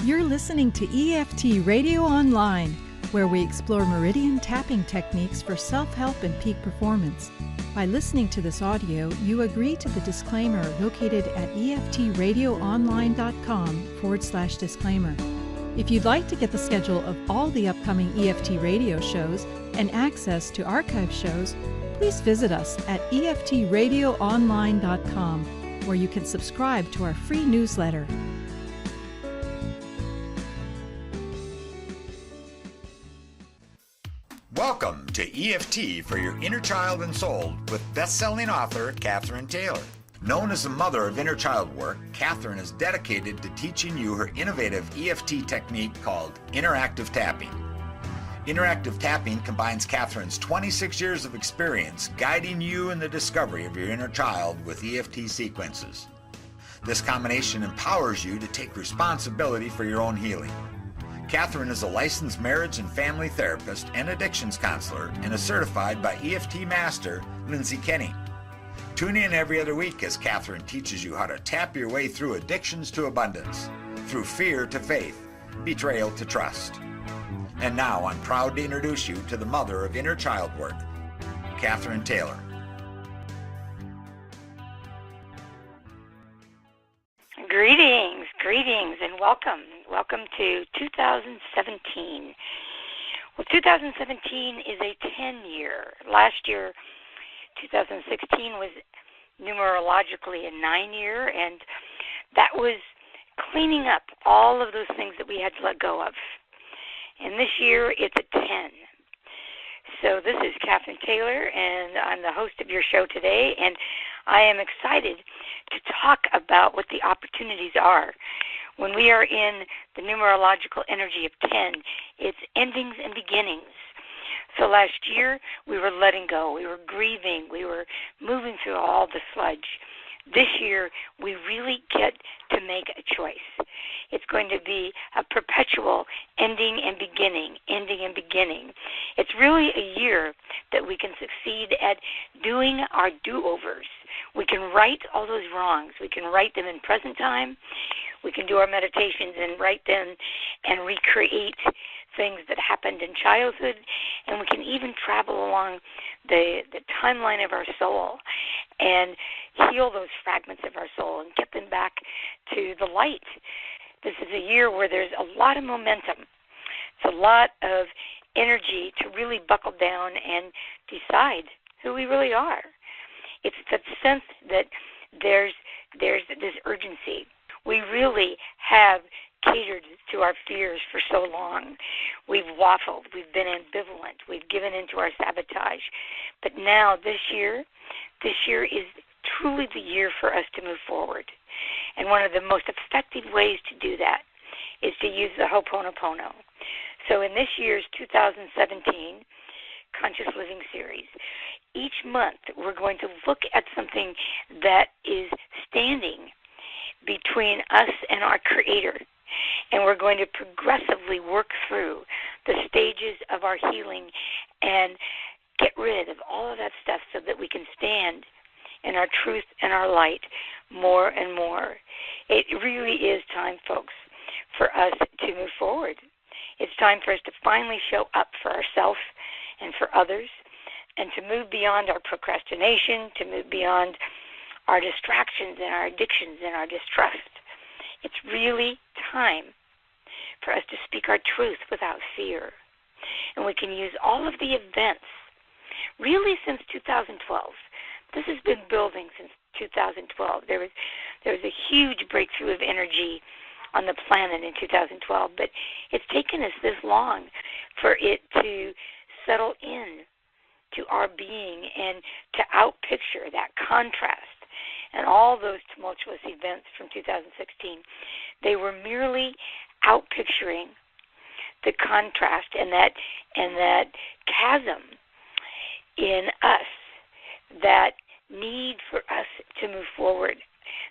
You're listening to EFT Radio Online, where we explore meridian tapping techniques for self-help and peak performance. By listening to this audio, you agree to the disclaimer located at EFTRadioOnline.com/disclaimer. If you'd like to get the schedule of all the upcoming EFT radio shows and access to archive shows, please visit us at EFTRadioOnline.com, where you can subscribe to our free newsletter. Welcome to EFT for your inner child and soul with best-selling author Cathryn Taylor. Known as the mother of inner child work, Cathryn is dedicated to teaching you her innovative EFT technique called interactive tapping. Interactive tapping combines Cathryn's 26 years of experience guiding you in the discovery of your inner child with EFT sequences. This combination empowers you to take responsibility for your own healing. Cathryn is a licensed marriage and family therapist and addictions counselor and is certified by EFT master Lindsay Kenny. Tune in every other week as Cathryn teaches you how to tap your way through addictions to abundance, through fear to faith, betrayal to trust. And now I'm proud to introduce you to the mother of inner child work, Cathryn Taylor. Greetings, and welcome. Welcome to 2017. Well, 2017 is a 10-year. Last year, 2016, was numerologically a 9-year, and that was cleaning up all of those things that we had to let go of. And this year, it's a 10. So this is Cathryn Taylor, and I'm the host of your show today, and I am excited to talk about what the opportunities are. When we are in the numerological energy of 10, it's endings and beginnings. So last year, we were letting go. We were grieving. We were moving through all the sludge. This year, we really get to make a choice. It's going to be a perpetual ending and beginning. It's really a year that we can succeed at doing our do-overs. We can right all those wrongs. We can right them in present time. We can do our meditations and write them and recreate things that happened in childhood, and we can even travel along the timeline of our soul and heal those fragments of our soul and get them back to the light. This is a year where there's a lot of momentum. It's a lot of energy to really buckle down and decide who we really are. It's that sense that there's this urgency. We really have catered to our fears for so long. We've waffled. We've been ambivalent. We've given into our sabotage. But now this year is truly the year for us to move forward. And one of the most effective ways to do that is to use the Ho'oponopono. So in this year's 2017 Conscious Living Series, each month we're going to look at something that is standing between us and our Creator. And we're going to progressively work through the stages of our healing and get rid of all of that stuff so that we can stand in our truth and our light more and more. It really is time, folks, for us to move forward. It's time for us to finally show up for ourselves and for others, and to move beyond our procrastination, to move beyond our distractions and our addictions and our distrust. It's really time for us to speak our truth without fear. And we can use all of the events, really since 2012. This has been building since 2012. There was a huge breakthrough of energy on the planet in 2012, but it's taken us this long for it to settle in to our being and to outpicture that contrast. And all those tumultuous events from 2016, they were merely outpicturing the contrast and that chasm in us, that need for us to move forward,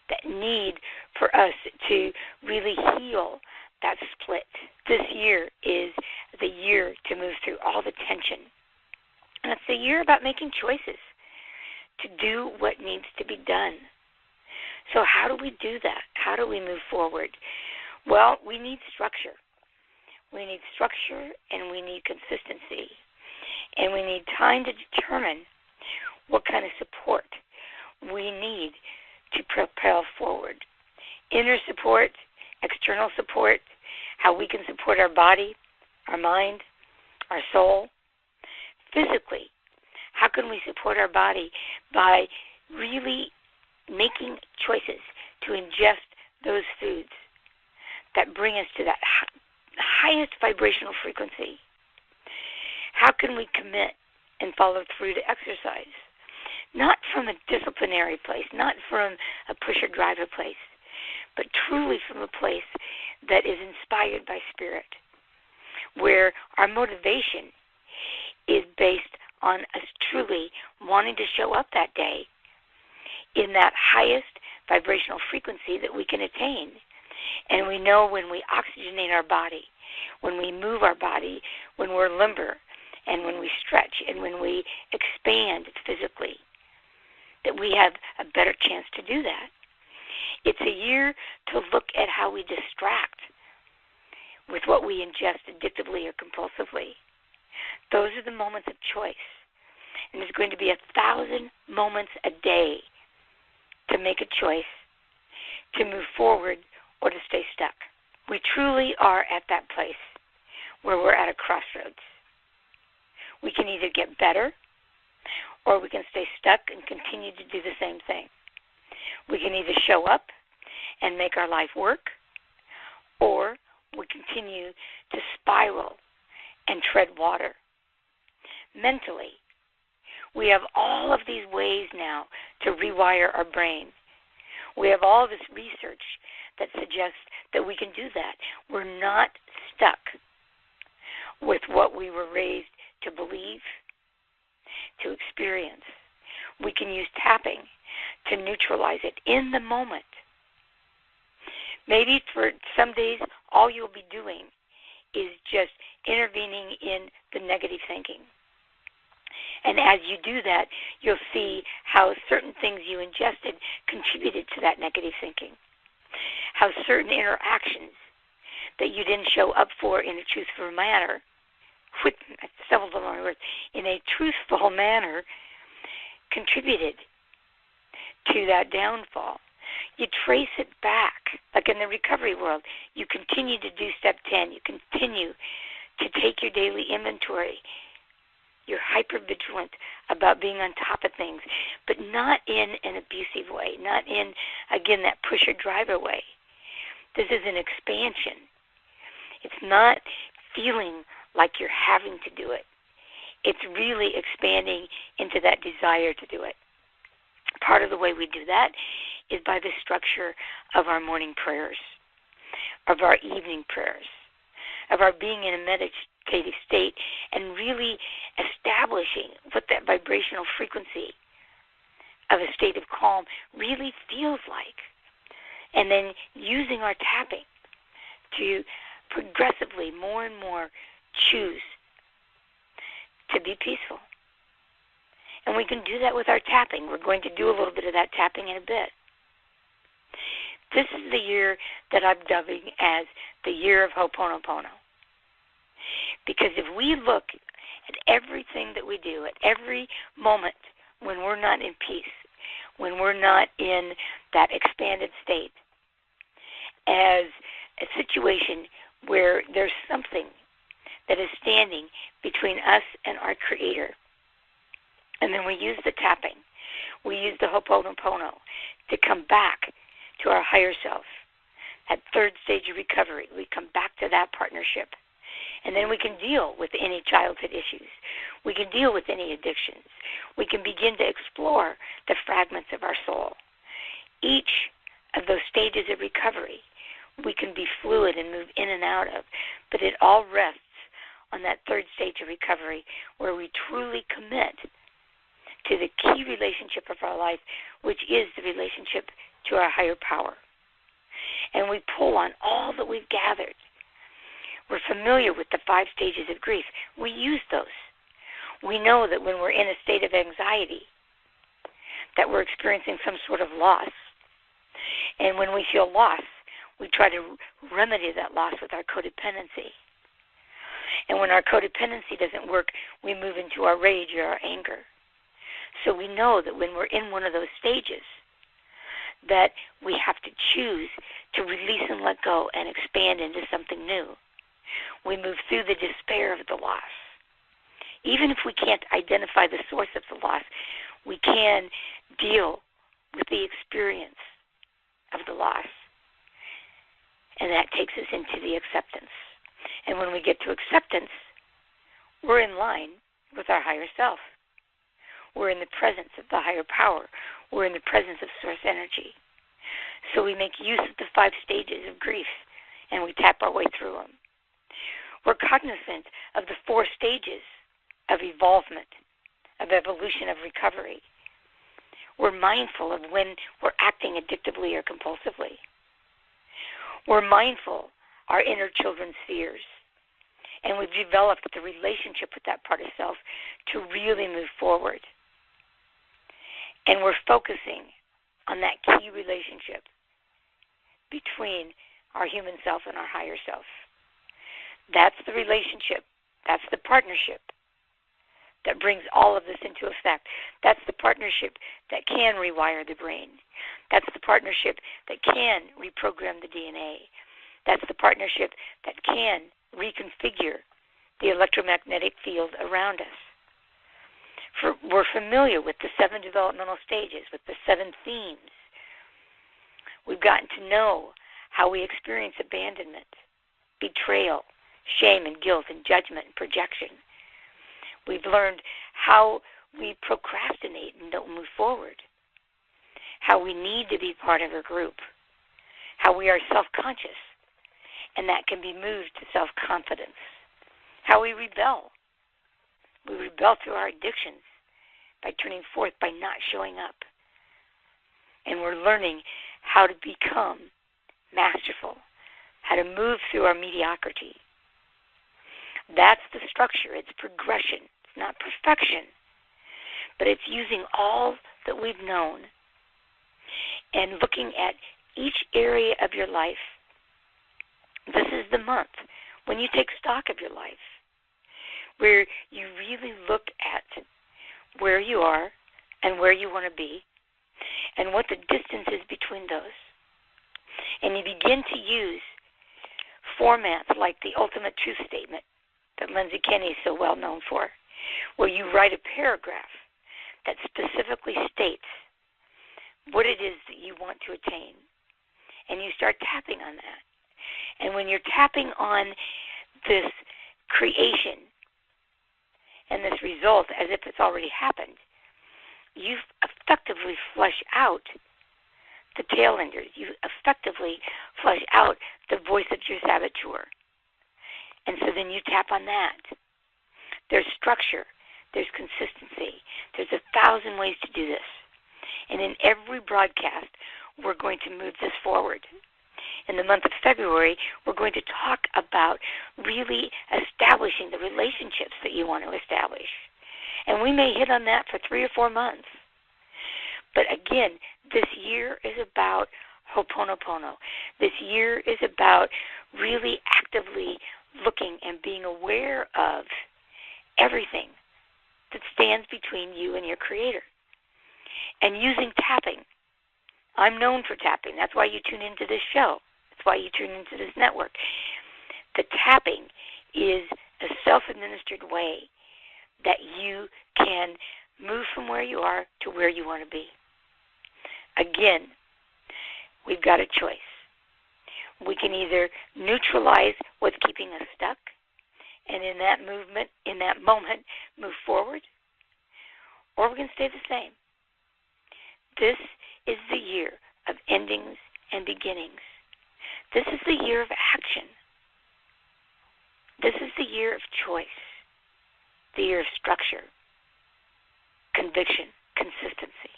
that need for us to really heal that split. This year is the year to move through all the tension. And it's the year about making choices to do what needs to be done. So how do we do that? How do we move forward? Well, we need structure. We need structure and we need consistency. And we need time to determine what kind of support we need to propel forward. Inner support, external support, how we can support our body, our mind, our soul. Physically, how can we support our body by really making choices to ingest those foods that bring us to that highest vibrational frequency? How can we commit and follow through to exercise? Not from a disciplinary place, not from a push-or-driver place, but truly from a place that is inspired by spirit, where our motivation is based on us truly wanting to show up that day in that highest vibrational frequency that we can attain. And we know when we oxygenate our body, when we move our body, when we're limber, and when we stretch, and when we expand physically, that we have a better chance to do that. It's a year to look at how we distract with what we ingest addictively or compulsively. Those are the moments of choice. And there's going to be 1,000 moments a day to make a choice, to move forward, or to stay stuck. We truly are at that place where we're at a crossroads. We can either get better, or we can stay stuck and continue to do the same thing. We can either show up and make our life work, or we continue to spiral and tread water. Mentally, we have all of these ways now to rewire our brain. We have all this research that suggests that we can do that. We're not stuck with what we were raised to believe, to experience. We can use tapping to neutralize it in the moment. Maybe for some days, all you'll be doing is just intervening in the negative thinking. And as you do that, you'll see how certain things you ingested contributed to that negative thinking. How certain interactions that you didn't show up for in a truthful manner, in a truthful manner, contributed to that downfall. You trace it back, like in the recovery world. You continue to do step 10. You continue to take your daily inventory. You're hyper-vigilant about being on top of things, but not in an abusive way, not in, again, that pusher-driver way. This is an expansion. It's not feeling like you're having to do it. It's really expanding into that desire to do it. Part of the way we do that is by the structure of our morning prayers, of our evening prayers, of our being in a meditative state and really establishing what that vibrational frequency of a state of calm really feels like. And then using our tapping to progressively more and more choose to be peaceful. And we can do that with our tapping. We're going to do a little bit of that tapping in a bit. This is the year that I'm dubbing as the year of Ho'oponopono. Because if we look at everything that we do, at every moment when we're not in peace, when we're not in that expanded state, as a situation where there's something that is standing between us and our Creator. And then we use the tapping. We use the Ho'oponopono to come back to our higher self. At third stage of recovery, we come back to that partnership. And then we can deal with any childhood issues. We can deal with any addictions. We can begin to explore the fragments of our soul. Each of those stages of recovery, we can be fluid and move in and out of, but it all rests on that third stage of recovery where we truly commit to the key relationship of our life, which is the relationship to our higher power. And we pull on all that we've gathered. We're familiar with the 5 stages of grief. We use those. We know that when we're in a state of anxiety, that we're experiencing some sort of loss. And when we feel loss, we try to remedy that loss with our codependency. And when our codependency doesn't work, we move into our rage or our anger. So we know that when we're in one of those stages, that we have to choose to release and let go and expand into something new. We move through the despair of the loss. Even if we can't identify the source of the loss, we can deal with the experience of the loss. And that takes us into the acceptance. And when we get to acceptance, we're in line with our higher self. We're in the presence of the higher power. We're in the presence of source energy. So we make use of the 5 stages of grief, and we tap our way through them. We're cognizant of the 4 stages of evolvement, of evolution, of recovery. We're mindful of when we're acting addictively or compulsively. We're mindful our inner children's fears. And we've developed the relationship with that part of self to really move forward. And we're focusing on that key relationship between our human self and our higher self. That's the relationship. That's the partnership that brings all of this into effect. That's the partnership that can rewire the brain. That's the partnership that can reprogram the DNA. That's the partnership that can reconfigure the electromagnetic field around us. We're familiar with the 7 developmental stages, with the 7 themes. We've gotten to know how we experience abandonment, betrayal, shame and guilt and judgment and projection. We've learned how we procrastinate and don't move forward, how we need to be part of a group, how we are self-conscious, and that can be moved to self-confidence, how we rebel. We rebel through our addictions by turning forth, by not showing up. And we're learning how to become masterful, how to move through our mediocrity. That's the structure. It's progression. It's not perfection. But it's using all that we've known and looking at each area of your life. This is the month when you take stock of your life, where you really look at where you are and where you want to be and what the distance is between those. And you begin to use formats like the ultimate truth statement that Lindsay Kenny is so well known for, where you write a paragraph that specifically states what it is that you want to attain. And you start tapping on that. And when you're tapping on this creation and this result as if it's already happened, you effectively flush out the tail enders. You effectively flush out the voice of your saboteur. And so then you tap on that. There's structure. There's consistency. There's 1,000 ways to do this. And in every broadcast, we're going to move this forward. In the month of February, we're going to talk about really establishing the relationships that you want to establish. And we may hit on that for 3 or 4 months. But again, this year is about Ho'oponopono. This year is about really actively looking and being aware of everything that stands between you and your Creator. And using tapping. I'm known for tapping. That's why you tune into this show. That's why you tune into this network. The tapping is a self-administered way that you can move from where you are to where you want to be. Again, we've got a choice. We can either neutralize what's keeping us stuck, and in that movement, in that moment, move forward, or we can stay the same. This is the year of endings and beginnings. This is the year of action. This is the year of choice, the year of structure, conviction, consistency.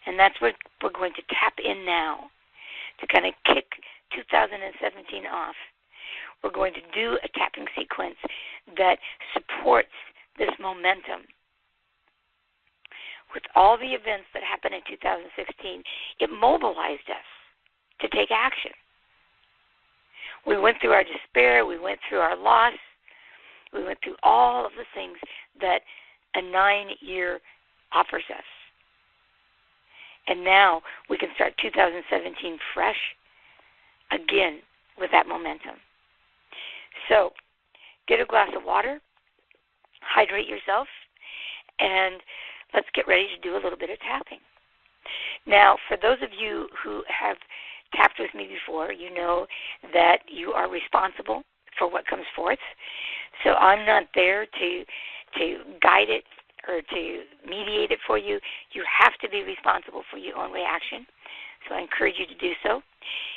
And that's what we're going to tap in now to kind of kick 2017 off. We're going to do a tapping sequence that supports this momentum. With all the events that happened in 2016, it mobilized us. to take action. We went through our despair. We went through our loss. We went through all of the things that a 9-year offers us. And now we can start 2017 fresh again with that momentum. So get a glass of water, hydrate yourself, and let's get ready to do a little bit of tapping. Now, for those of you who have tapped with me before, you know that you are responsible for what comes forth. So I'm not there to guide it or to mediate it for you. You have to be responsible for your own reaction. So I encourage you to do so.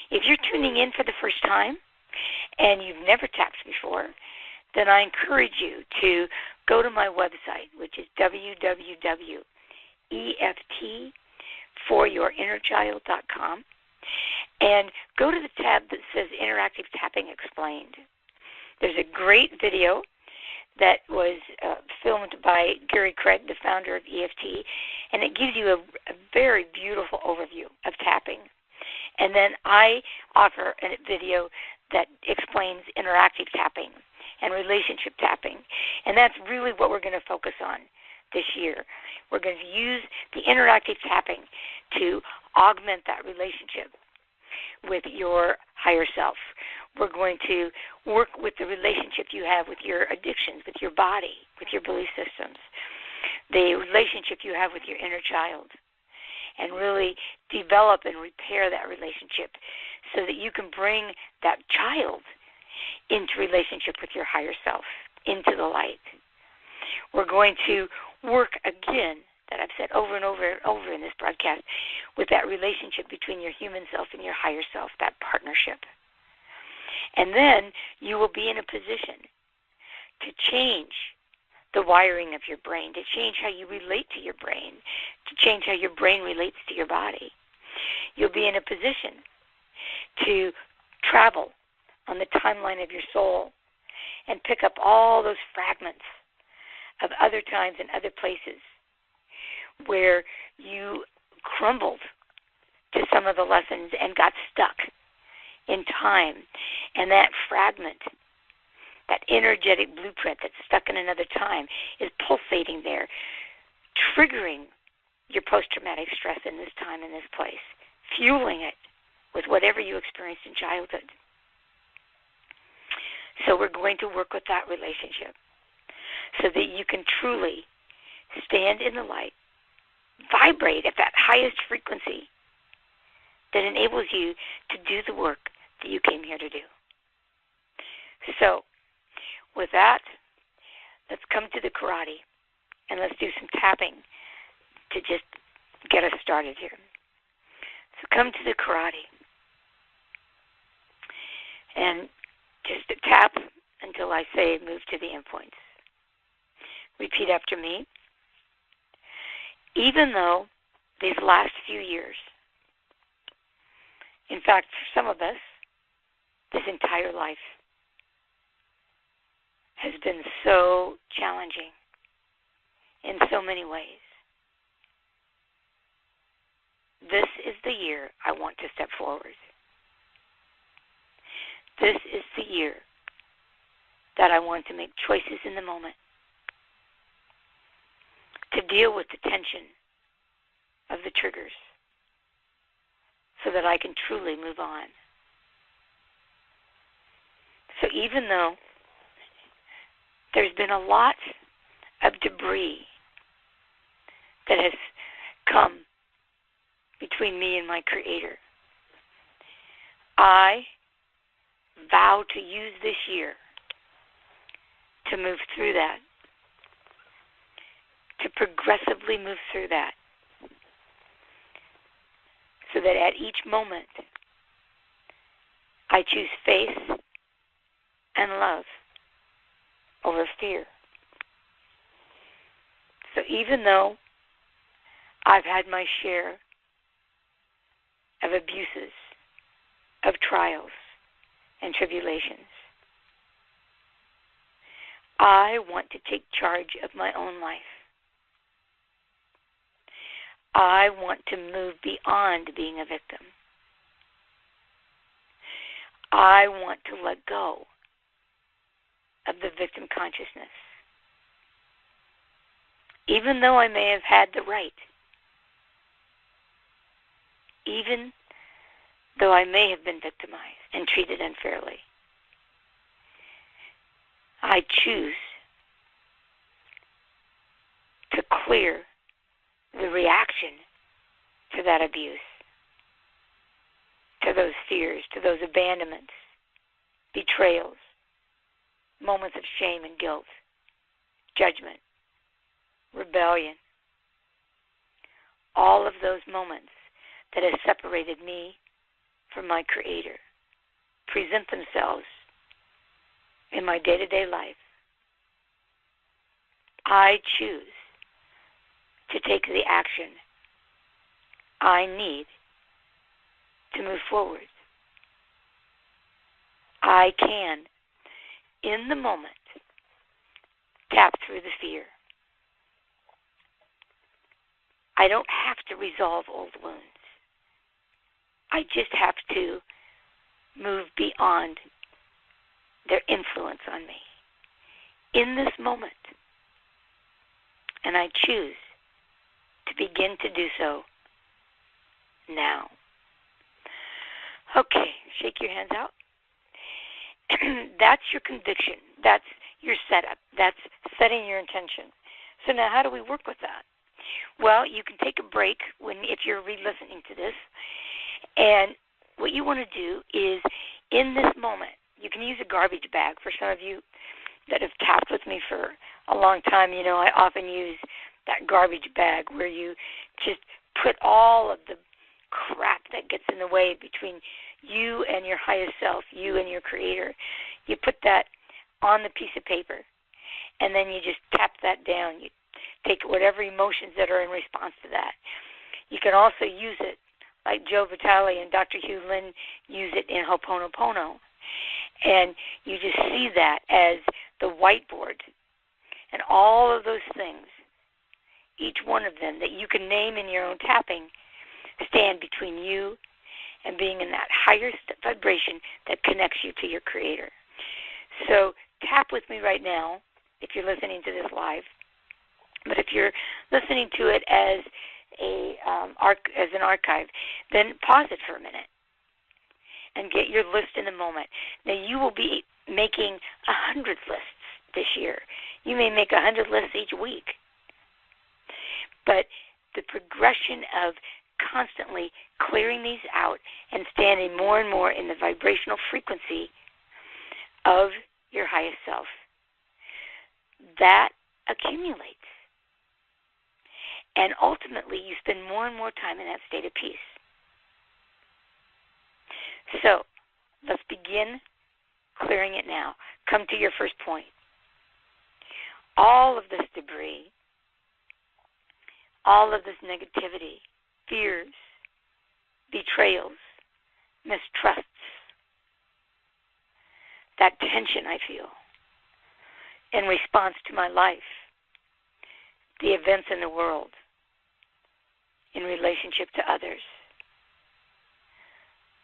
If you're tuning in for the first time and you've never tapped before, then I encourage you to go to my website, which is www.EFTforyourinnerchild.com, and go to the tab that says Interactive Tapping Explained. There's a great video that was filmed by Gary Craig, the founder of EFT, and it gives you a very beautiful overview of tapping. And then I offer a video that explains interactive tapping and relationship tapping, and that's really what we're going to focus on this year. We're going to use the interactive tapping to augment that relationship with your higher self. We're going to work with the relationship you have with your addictions, with your body, with your belief systems, the relationship you have with your inner child, and really develop and repair that relationship so that you can bring that child into relationship with your higher self, into the light. We're going to work again, that I've said over and over and over in this broadcast, with that relationship between your human self and your higher self, that partnership. And then you will be in a position to change the wiring of your brain, to change how you relate to your brain, to change how your brain relates to your body. You'll be in a position to travel on the timeline of your soul and pick up all those fragments of other times and other places where you crumbled to some of the lessons and got stuck in time. And that fragment, that energetic blueprint that's stuck in another time, is pulsating there, triggering your post-traumatic stress in this time, in this place, fueling it with whatever you experienced in childhood. So we're going to work with that relationship so that you can truly stand in the light, vibrate at that highest frequency that enables you to do the work that you came here to do. So, with that, let's come to the karate, and let's do some tapping to just get us started here. So come to the karate, and just tap until I say move to the endpoints. Repeat after me. Even though these last few years, in fact, for some of us, this entire life has been so challenging in so many ways. This is the year I want to step forward. This is the year that I want to make choices in the moment, to deal with the tension of the triggers so that I can truly move on. So even though there's been a lot of debris that has come between me and my Creator, I vow to use this year to move through that, to progressively move through that, so that at each moment I choose faith and love over fear. So even though I've had my share of abuses, of trials and tribulations, I want to take charge of my own life. I want to move beyond being a victim. I want to let go of the victim consciousness. Even though I may have had the right, even though I may have been victimized and treated unfairly, I choose to clear the reaction to that abuse, to those fears, to those abandonments, betrayals, moments of shame and guilt, judgment, rebellion, all of those moments that have separated me from my Creator present themselves in my day-to-day life. I choose to take the action I need to move forward. I can, in the moment, tap through the fear. I don't have to resolve old wounds. I just have to move beyond their influence on me in this moment. And I choose to begin to do so now. Okay, shake your hands out. That's your conviction. That's your setup. That's setting your intention. So now how do we work with that? Well, you can take a break if you're re-listening to this. And what you want to do is, in this moment, you can use a garbage bag. For some of you that have tapped with me for a long time, you know I often use that garbage bag where you just put all of the crap that gets in the way between you and your highest self, you and your Creator. You put that on the piece of paper, and then you just tap that down. You take whatever emotions that are in response to that. You can also use it like Joe Vitale and Dr. Hugh Lin use it in Ho'oponopono. And you just see that as the whiteboard. And all of those things, each one of them that you can name in your own tapping, stand between you and being in that higher vibration that connects you to your Creator. So tap with me right now if you're listening to this live. But if you're listening to it as an archive, then pause it for a minute and get your list in a moment. Now, you will be making 100 lists this year. You may make 100 lists each week. But the progression of constantly clearing these out and standing more and more in the vibrational frequency of your highest self, that accumulates. And ultimately, you spend more and more time in that state of peace. So, let's begin clearing it now. Come to your first point. All of this debris, all of this negativity, fears, betrayals, mistrusts, that tension I feel in response to my life, the events in the world, in relationship to others.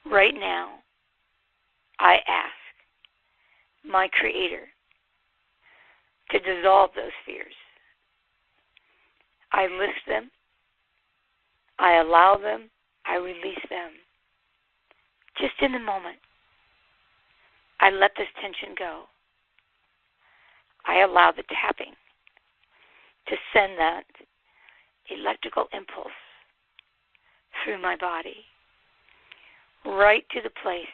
Right now, I ask my Creator to dissolve those fears. I list them, I allow them, I release them. Just in the moment, I let this tension go. I allow the tapping to send that electrical impulse through my body, right to the place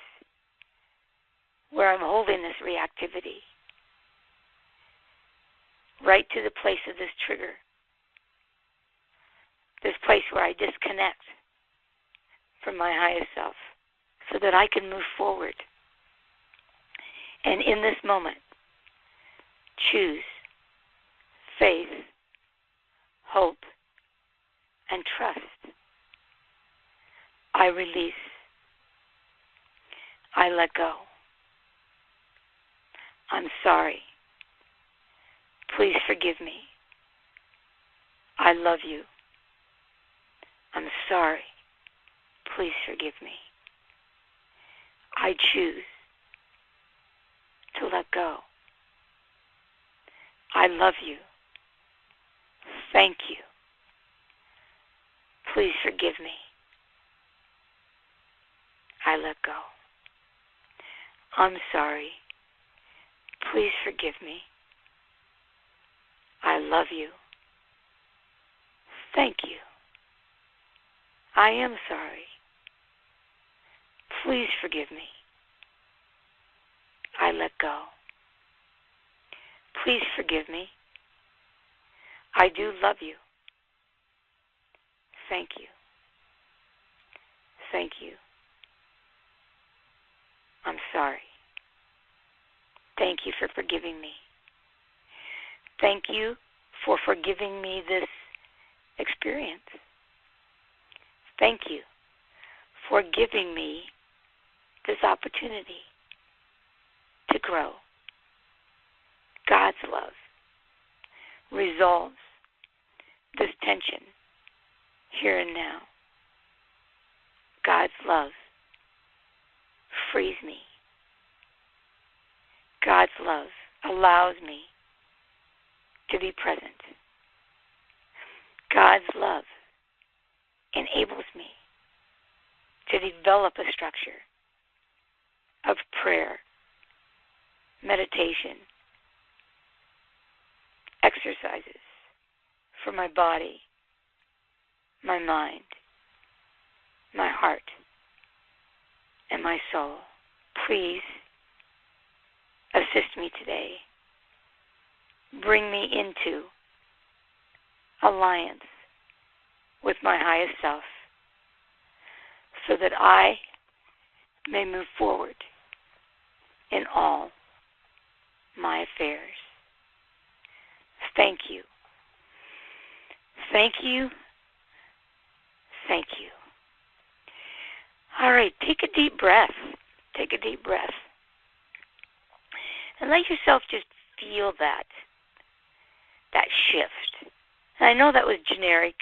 where I'm holding this reactivity, right to the place of this trigger, this place where I disconnect from my highest self so that I can move forward. And in this moment, choose faith, hope, and trust. I release. I let go. I'm sorry. Please forgive me. I love you. I'm sorry. Please forgive me. I choose to let go. I love you. Thank you. Please forgive me. I let go. I'm sorry. Please forgive me. I love you. Thank you. I am sorry. Please forgive me. I let go. Please forgive me. I do love you. Thank you. Thank you. I'm sorry. Thank you for forgiving me. Thank you for forgiving me this experience. Thank you for giving me this opportunity to grow. God's love resolves this tension here and now. God's love frees me. God's love allows me to be present. God's love enables me to develop a structure of prayer, meditation, exercises for my body, my mind, my heart, and my soul. Please assist me today. Bring me into alliance with my highest self so that I may move forward in all my affairs. Thank you. Thank you. Thank you. All right, take a deep breath. Take a deep breath. And let yourself just feel that shift. And I know that was generic,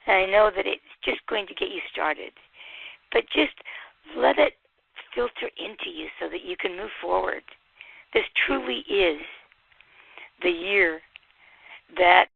and I know that it's just going to get you started. But just let it filter into you so that you can move forward. This truly is the year that